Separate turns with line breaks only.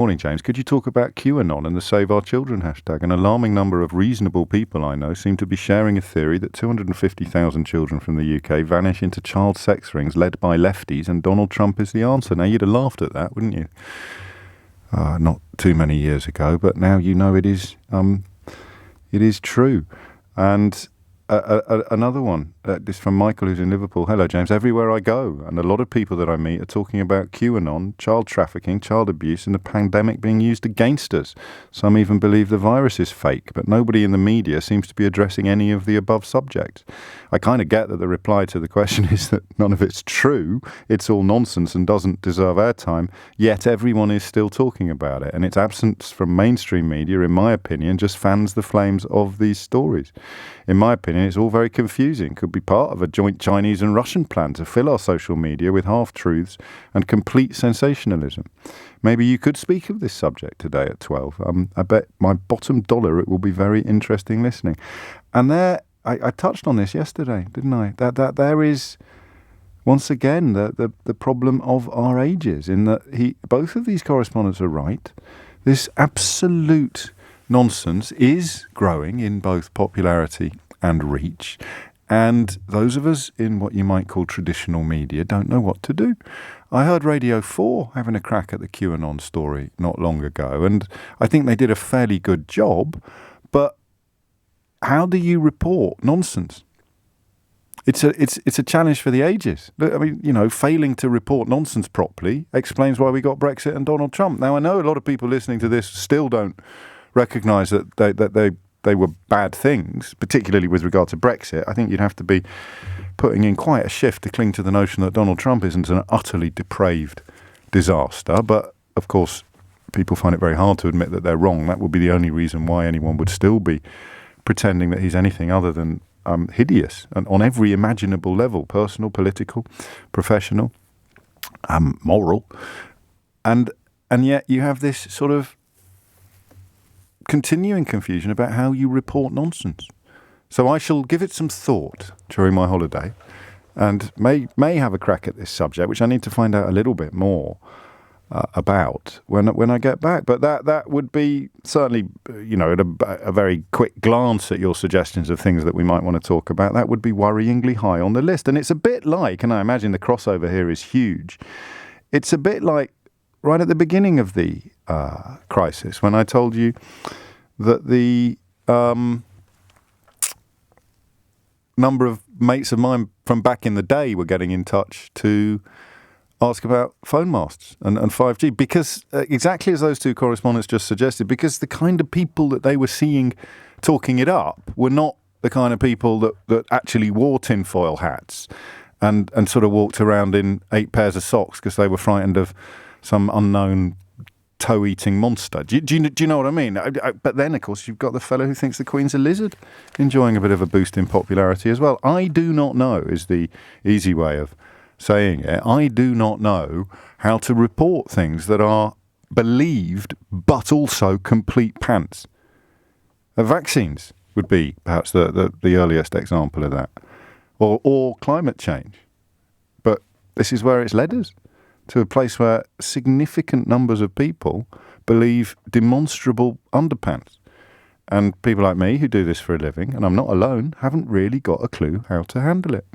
Morning, James. Could you talk about QAnon and the Save Our Children hashtag? An alarming number of reasonable people I know seem to be sharing a theory that 250,000 children from the UK vanish into child sex rings led by lefties, and Donald Trump is the answer. Now, you'd have laughed at that, wouldn't you? Not too many years ago, but now you know it is true. And another one, this from Michael, who's in Liverpool. Hello, James. Everywhere I go, and a lot of people that I meet are talking about QAnon, child trafficking, child abuse, and the pandemic being used against us. Some even believe the virus is fake, but nobody in the media seems to be addressing any of the above subjects. I kind of get that the reply to the question is that none of it's true, it's all nonsense and doesn't deserve airtime, yet everyone is still talking about it, and its absence from mainstream media, in my opinion, just fans the flames of these stories. In my opinion, it's all very confusing. Could be part of a joint Chinese and Russian plan to fill our social media with half-truths and complete sensationalism. Maybe you could speak of this subject today at 12. I bet my bottom dollar it will be very interesting listening. And there, I touched on this yesterday, didn't I? That there is, once again, the problem of our ages, in that both of these correspondents are right. This absolute nonsense is growing in both popularity and reach, and those of us in what you might call traditional media don't know what to do. I heard Radio 4 having a crack at the QAnon story not long ago, and I think they did a fairly good job, but how do you report nonsense? It's a challenge for the ages. I mean, failing to report nonsense properly explains why we got Brexit and Donald Trump. Now, I know a lot of people listening to this still don't recognise that they were bad things, particularly with regard to Brexit. I think you'd have to be putting in quite a shift to cling to the notion that Donald Trump isn't an utterly depraved disaster. But, of course, people find it very hard to admit that they're wrong. That would be the only reason why anyone would still be pretending that he's anything other than hideous, and on every imaginable level: personal, political, professional, moral. And yet you have this sort of continuing confusion about how you report nonsense. So I shall give it some thought during my holiday, and may have a crack at this subject, which I need to find out a little bit more about when I get back. But that would be certainly, at a very quick glance at your suggestions of things that we might want to talk about, that would be worryingly high on the list. And it's a bit like, and I imagine the crossover here is huge, it's a bit like right at the beginning of the crisis, when I told you that the number of mates of mine from back in the day were getting in touch to ask about phone masts and 5G, because exactly as those two correspondents just suggested, because the kind of people that they were seeing talking it up were not the kind of people that actually wore tinfoil hats and sort of walked around in 8 pairs of socks because they were frightened of some unknown toe-eating monster. Do you know what I mean? But then, of course, you've got the fellow who thinks the Queen's a lizard, enjoying a bit of a boost in popularity as well. I do not know, is the easy way of saying it. I do not know how to report things that are believed but also complete pants. Vaccines would be perhaps the earliest example of that, or climate change. But this is where it's led us, to a place where significant numbers of people believe demonstrable underpants. And people like me who do this for a living, and I'm not alone, haven't really got a clue how to handle it.